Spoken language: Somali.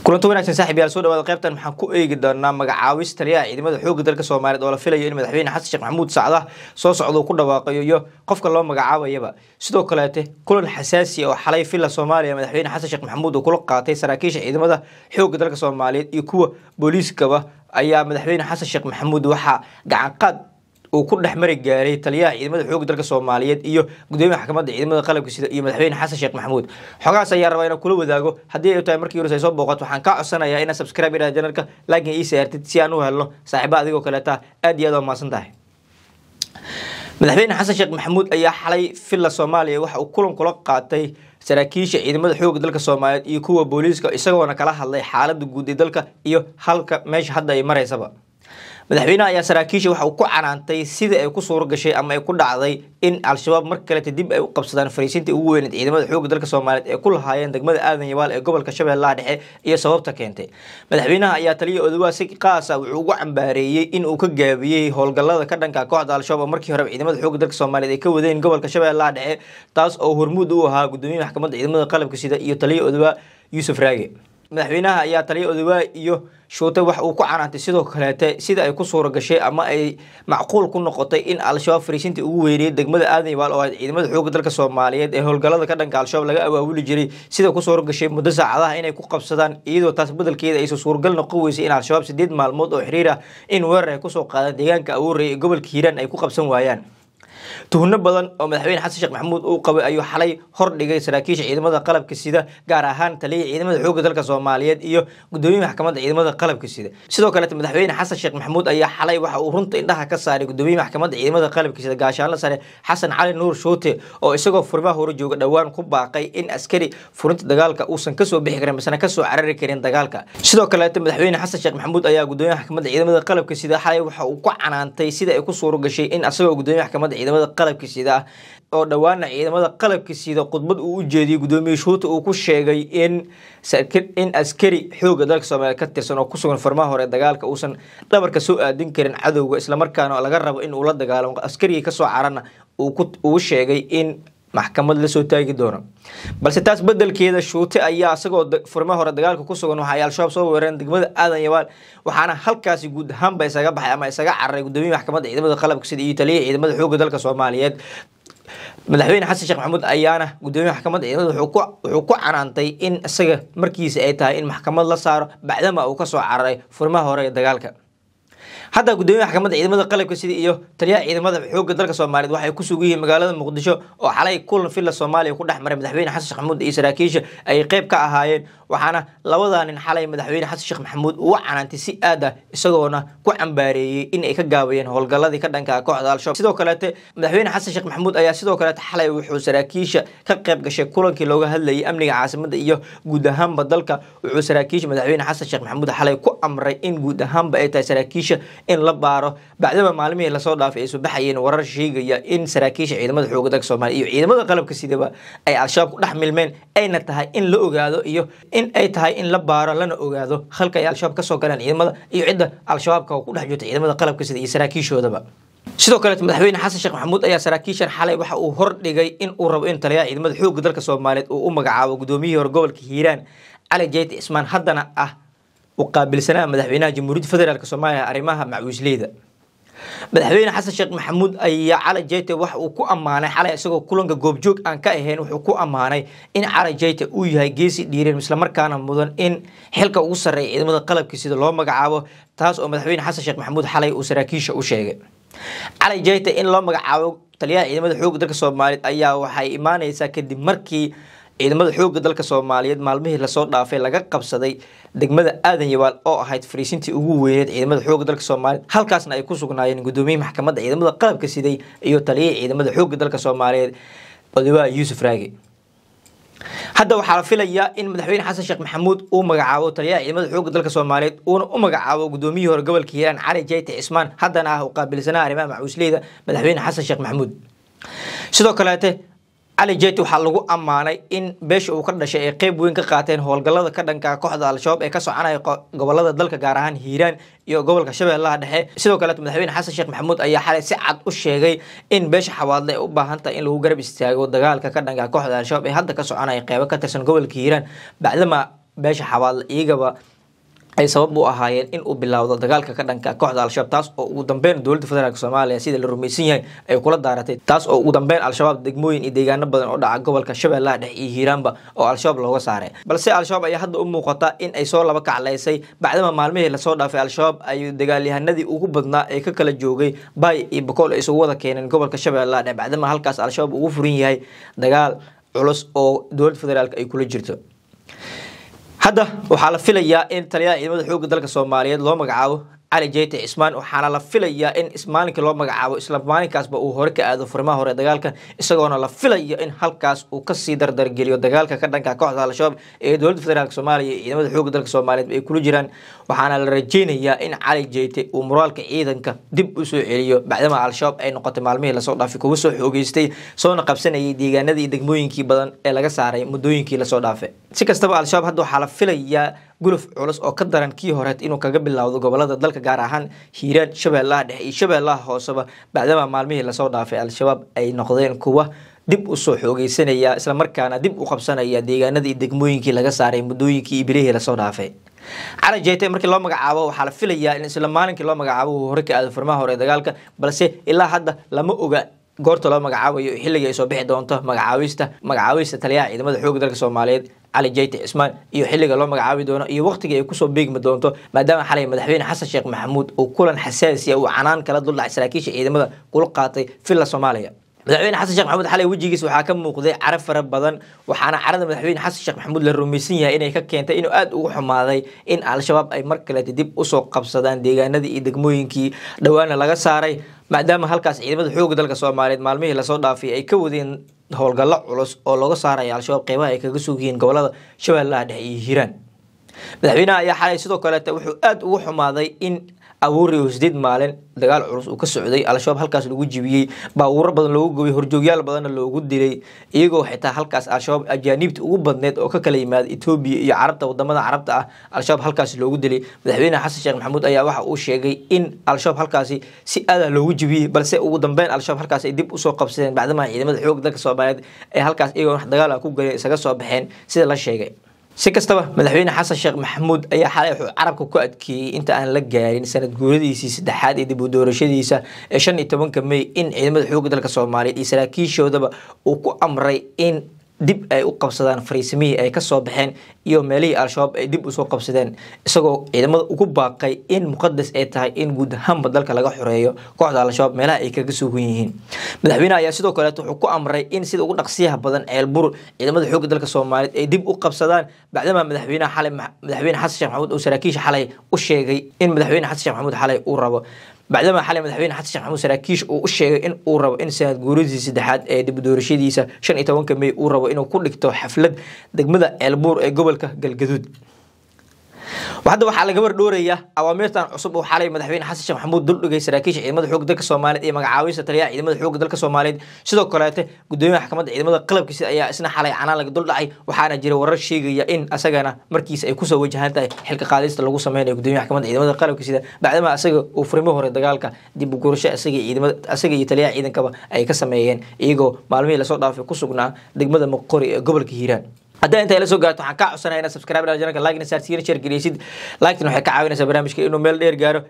kulanti wanaagsan saaxiibayaal soo dhawaada qaybtan waxaan ku eegi doonaa magacaawis taliyaha ciidamada xoogga dalka Soomaaliyeed oo la filayo in madaxweyne Xasan Sheekh Maxamuud Sacda soo socdo ku dhawaaqayo iyo qofka loo magacaabayaba sidoo kale kulan xasaasi ah oo xalay filla Soomaaliya madaxweyne Xasan Sheekh Maxamuud oo kula qaatay saraakiisha ciidamada xoogga dalka Soomaaliyeed iyo kuwa booliiskaba ayaa madaxweyne Xasan Sheekh Maxamuud waxa gacan qaad ku dhexmari gaaray taliyaha ciidamada xoogga dalka Soomaaliyeed iyo gudoomiyaha maxkamadda ciidamada qalabka sida iyo madaxweyne Xasan Sheekh Maxamuud xogaas ayaa rabaa inaan kula wadaago hadii ay tahay markii hore soo booqato waxaan ka codsanayaa inaad subscribe ila channelka like iyo saartid si aan u helno saaxiibo adigoo kale aad iyo aad u maasantahay madaxweyne Xasan Sheekh Maxamuud ayaa xalay filla Soomaaliya waxa uu kulan kula qaatay saraakiisha ciidamada xoogga dalka Soomaaliyeed iyo kuwa booliiska isagoo kala hadlay xaaladda guud ee dalka iyo halka meesha hadda ay mareysaba madaxweynaha ayaa saraakiisha waxa uu ku canaantay sida ay ku suuro gashay ama ay ku dhacday in al-shabaab mar kale dib ay u qabsadaan fariisintii ugu weyn ee ciidamada xoogga dalka Soomaaliyeed ee ku lahaayeen degmada Aadan Yabaal ee gobolka Shabeellaha Dhexe iyo sababta keentay madaxweynaha ayaa taliye Odawa si qaas ah wuxuu ugu cambaareeyay in uu ka gaabiyay howlgallada ka dhanka kooxda al-shabaab markii hore ciidamada xoogga dalka Soomaaliyeed ay ka wadeen gobolka Shabeellaha Dhexe taas oo hormuud u ahaa gudoomiyaha maxkamadda ciidamada qalabka sida iyo taliye Odawa Yuusuf Raage madaxweynaha ayaa taliye Odawa iyo shoote wax uu ku canaantay sidoo kale sida ay ku suuro gashay ama ay macquul ku noqotay in al-shabaab fariisintii ugu weynay degmada Aadan Yabaal oo ciidamada xoogga dalka Soomaaliyeed ee howlgallada ka dhanka al-shabaab laga abaabuli jiray sida ku suuro gashay muddo saacadaha inay ku qabsadaan iyadoo taas beddelkeeda ay soo suuragal noqon weysay in al-shabaab 8 maalmood oo xiriir ah in weerar ay ku soo qaadaan deegaanka Awoorey ee gobolka Hiiraan ay ku qabsan waayaan tuhno badan oo madaxweyne Xasan Sheekh Maxamuud uu qabay ayuu xalay hor dhigay saraakiisha ciidamada qalabka sida gaar ahaan taliye ciidamada xoogga dalka Soomaaliyeed iyo gudoomiyaha maxkamadda ciidamada qalabka sida sidoo kale madaxweyne Xasan Sheekh Maxamuud ayaa xalay waxa uu runta indhaha ka saaray gudoomiyaha maxkamadda ciidamada qalabka sida gaashaanle sare Xasan Cali Nuur Shoote oo isagoo furmaha hore jooga dhawaan ku baaqay in askari furinta dagaalka uusan ka soo bixi karin misna ka soo carari karin dagaalka sidoo kale madaxweyne Xasan Sheekh Maxamuud ayaa gudoomiyaha maxkamadda ciidamada qalabka sida xalay waxa uu ku canaantay sida ay ku suuro gashay in asagoo gudoomiyaha maxkamadda ciidamada qalabka sida oo dhawaana ciidamada qalabka sida khudbad uu u jeediyay gudoomiyaha Shoote uu ku sheegay in askari xoogga dalka Soomaaliyeed ka tirsan oo ku sugan farmaha hore dagaalka uusan dhabarka soo aadin karin cadawga isla markaana laga rabo in uu la dagaalamo askariga ka soo carana uu sheegay in maxkamad la soo taagi doono balse taas beddelkeeda Shoote ayaa asagoo farmaha hore dagaalka ku sugan waxa ay al-shabaab soo weerareen degmada Aadan Yabaal waxaana halkaasi guud ahaan bay isaga baxay ama isaga cararay gudoomiyaha maxkamadda ciidamada qalabka sida iyo taliye ciidamada xoogga dalka Soomaaliyeed madaxweyne Xasan Sheekh Maxamuud ayaana gudoomiyaha maxkamadda ciidamada wuxuu ku canaantay in isaga markiisa ay tahay in maxkamad la saaro bacdama uu ka soo cararay farmaha hore dagaalka hadda gudoomiyaha maxkamadda ciidamada qalabka sida iyo taliyaha ciidamada xoogga dalka Soomaaliyeed waxay ku sugan yihiin magaalada Muqdisho oo xalay kulan filla Soomaaliya ku dhexmaray madaxweyne Xasan Sheekh Maxamuud iyo saraakiisha ay qayb ka ahaayeen waxaana labadan nin xalay madaxweyne Xasan Sheekh Maxamuud uu canaantay si aad ah isagoona ku cambaareeyay in ay ka gaabayeen howlgalladii ka dhanka kooxda al-shabaab sidoo kale madaxweyne Xasan Sheekh Maxamuud ayaa sidoo kale xalay wuxuu saraakiisha ka qayb gashay kulankii looga hadlayay amniga caasimadda iyo guud ahaanba dalka wuxuu saraakiisha madaxweyne Xasan Sheekh Maxamuud xalay ku amray in guud ahaanba ay tahay saraakiisha in la baaro bacdama maalmihii la soo dhaafay ay soo baxayeen warar sheegaya in saraakiisha ciidamada xoogga dalka Soomaaliyeed iyo ciidamada qalabka sidaba ay al-shabaab ku dhex milmeen ayna tahay in la ogaado iyo in ay tahay in la baaro lana ogaado halka ay al-shabaab ka soo galeen ciidamada iyo cidda al-shabaabka ku dhex jirta ciidamada qalabka sida iyo saraakiishoodaba sidoo kale madaxweyne Xasan Sheekh Maxamuud ayaa saraakiishan xalay waxa uu hor dhigay in uu rabo in taliyaha ciidamada xoogga dalka Soomaaliyeed uu u magacaabo gudoomiyihii hore gobolka Hiiraan Cali Jeyti Ismaan haddana ah u qaabilsanaa madaxweynaha Jamhuuriyadda Federaalka Soomaaliya arrimaha macwiisleyda madaxweyne Xasan Sheekh Maxamuud ayaa Cali Jeyti wax uu ku amaanay xalay isagoo kulanka goobjoog aan ka ahayn wuxuu ku amaanay in Cali Jeyti uu yahay geesi dhiiran isla markaana mudan in xilka ugu sareeyo ciidamada qalabka sida loo magacaabo taas oo madaxweyne Xasan Sheekh Maxamuud xalay uu saraakiisha u sheegay Cali Jeyti in loo magacaabo taliyaha ciidamada xoogga dalka Soomaaliyeed ayaa waxay imaanaysaa kadib markii ciidamada xoogga dalka Soomaaliyeed maalmihii la soo dhaafay laga qabsaday degmada Aadan Yabaal oo ahayd fariisintii ugu weyneed ciidamada xoogga dalka Soomaaliyeed halkaasna ay ku sugnaayeen gudoomiyaha maxkamadda ciidamada qalabka siday iyo taliye ciidamada xoogga dalka Soomaaliyeed Odawa Yuusuf Raage hadda waxaa la filayaa in madaxweyne Xasan Sheekh Maxamuud uu magacaabo taliyaha ciidamada xoogga dalka Soomaaliyeed uuna u magacaabo gudoomiyihii hore gobolka Hiiraan Cali Jeyti Ismaan haddana ah u qaabilsanaa arrimaha macwiisleyda madaxweyne Xasan Sheekh Maxamuud sidoo kale علي جيت waxaa lagu amaanay in beesha uu ka dhashay ay qayb weyn ka qaateen howlgallada ka dhanka kooxda al-shabaab ee ka soconaya gobolada dalka gaar ahaan Hiiraan iyo gobolka Shabeellaha Dhexe sidoo kale madaxweyne Xasan Sheekh Maxamuud ayaa xalay si cad u sheegay in beesha xawaadle ay u baahan tahay in lagu garab istaago dagaalka ka dhanka kooxda al-shabaab ee hadda ka soconaya qayb ka tirsan gobolka Hiiraan bacdama beesha xawaadle iyagaba ay sabab u ahaayeen in uu bilowdo dagaalka ka dhanka kooxda al-shabaab taas oo ugu dambeyn dowladda federaalk Soomaaliya sida la rumaysan yahay ay kula daaratay taas oo ugu dambeyn al-shabaab degmooyin iyo deegaano badan oo dhaca gobolka Shabeellaha Dhexe iyo Hiiraanba oo al-shabaab looga saaray balse al-shabaab ayaa hadda u muuqata in ay soo laba kacleysay bacdama maalmihii la soo dhaafay al-shabaab ay dagaalyahanadii ugu badnaa ee ka kala joogay Bay iyo Boqol ay isugu wada keeneen gobolka Shabeellaha Dhexe bacdama halkaas al-shabaab ugu furin yahay dagaal culus oo dowladda federaalk ay kula jirto hadda waxaa la filayaa in taliyaha ciidamada xoogga dalka Soomaaliyeed loo magacaabo علي جيت إسمان وحنا لفيليا إن إسمان كلو مجعو إسلام ماني كاس بأوهر كأذو فرما هو دجالك إستجونا لفيليا إن هالكاس وكسي در جليو دجالك كذا كقاعد على شاب دولة فدرالك سومالي إذا ما حقوق درك سومالي كل جيران وحنا الرجينيا إن علي جيت ومرالك إذا كدب أسوء عليو بعدما على شاب أي نقطة معلومية لصوت في كوسو حقوقيستي صون قبسنا يدي نادي دجموين كي بدن إلا جساري مدوين كي لصوت في سكستبع على شاب هدو حلف فيليا guluf culus oo ka daran kii horeed inuu kaga bilowdo gobolada dalka gaar ahaan Hiiraan Shabeellaha Dhexe iyo Shabeellaha Hooseba bacdama maalmihii la soo dhaafay al-shabaab ay noqdeen kuwa dib u soo xoogeysanaya isla markaana dib u qabsanaya deegaanadii degmooyinkii laga saaray muddooyinkii ibrihii la soo dhaafay على جيتي مركي لو مقعابو waxaa la filayaa in isla maalinkii loo magacaabo hore ka aad furmaha hore dagaalka balse ilaa hadda lama oga goorta loo magacaabayo xilliga ay soo bixi doonto magacaawista taliyaha ciidamada xoogga dalka Soomaaliyeed علي جيت إسمان يحلق الله مقعابي دونا يوقت جاي كوسو بيج مدونته ما دام حاليا مدحبين حسن شيخ محمود وكلن حساسية وعنان كلا ضل على سلاكيش إذا ماذا كل قاطي في الصومالية مدحبين حسن شيخ محمود حاليا وجي جيس وحاكم مقضي عرف رب بدن وحنا عرض مدحبين حسن شيخ محمود للروميسية إنه كأنت إنه أد وحم هذا إن على شباب أي مركلة تدب أسوق قبصدان ديجا نادي إدقموين كي دوانا لقى ساري ما دام هالكاس إذا حقوق دلك الصوماليين مالميه لصودا في أي كودين howlgallo culus oo laga saaray al-shabaab qeybaha ay kaga sugayeen gobolada Shabeellaha Dhexe iyo Hiiraan madaxweynaha ayaa xalay sidoo kale wuxuu aad ugu xumaaday in abuuri usdid maalin dagaal culus uu ka socday al-shabaab halkaas lagu jibiyay baabuur badan loogu gubay horjoogyaal badan loogu dilay iyagoo xitaa halkaas al-shabaab ajaanibta ugu badneed oo ka kala yimaad Itoobiya iyo Carabta wadamada Carabta ah al-shabaab halkaas loogu dilay madaxweynaha Xasan Sheekh Maxamuud ayaa waxa uu sheegay in al-shabaab halkaasi si aad loogu jibiyay balse ugu dambeyn al-shabaab halkaas ay dib u soo qabsadeen bacdama ciidamada xoogga dalka Soomaaliyeed ay halkaas iyagoo wax dagaal ah ku galay isaga soo baxeen sida la sheegay si kastaba madaxweyne Xasan Sheekh Maxamuud ayaa xalay carabka ku adkeeyay inta aan la gaarin sanad guuradiisii saddexaad ee dib u doorashadiisa ee 15 May in ciidamada xoogga dalka Soomaaliyeed iyo saraakiishoodaba uu ku amray in dib ay u qabsadaan fariisimihii ay ka soo baxeen iyo meelihii al-shabaab ay dib u soo qabsadeen isagoo ciidamada ugu baaqay in muqaddas ay tahay in guud ahaan dalka laga xoreeyo kooxda al-shabaab meelaha ay kaga sugan yihiin madaxweynaha ayaa sidoo kale wuxuu ku amray in sida ugu dhaqsiyaha badan ceelbur ciidamada xoogga dalka Soomaaliyeed ay dib u qabsadaan bacdama madaxweyne Xasan Sheekh Maxamuud oo saraakiisha xalay u sheegay in madaxweyne Xasan Sheekh Maxamuud xalay uu rabo بعدما حالي مدحوين حتى شيخ محمود سراكيش وشيء إن أورب إن سنة جوريزي سدحات دب دورشيديسا شن يتوان كمي أورب إنه كل كتو حفلة دقمدا البور قبل كالجدود وهذا وحلا جبر دورية أوامرتان عصب وحالي مدحوين حسن شيخ محمود دول جاي سراكيش عيد حقوق دلك الصومالي إيه مجاويس تريا عيد حقوق دلك الصومالي سيدو كلاته قدومي محكمة عيد قلب كسي أي سنة حالي عنا لك دول دعي وحنا جري ورا الشيء يا إن أسجنا مركز أي كوسا وجهانته حلقة قادس تلقوا سمعني قدومي محكمة عيد قلب كسي بعد ما أسج وفرمه هو دجالك دي بقولش أسج عيد أسج يتريا عيد كبا أي كسمعين إيجو معلومي لصوت في كوسقنا دقمدا مقري قبل كهيران هذا أنت إلى سوق حكا عصنا هنا سبسكرايب على جنك لايك نسار سير شير جريسيد لايك إنه حكا عاونا برنامج كإنه ميل دير جارو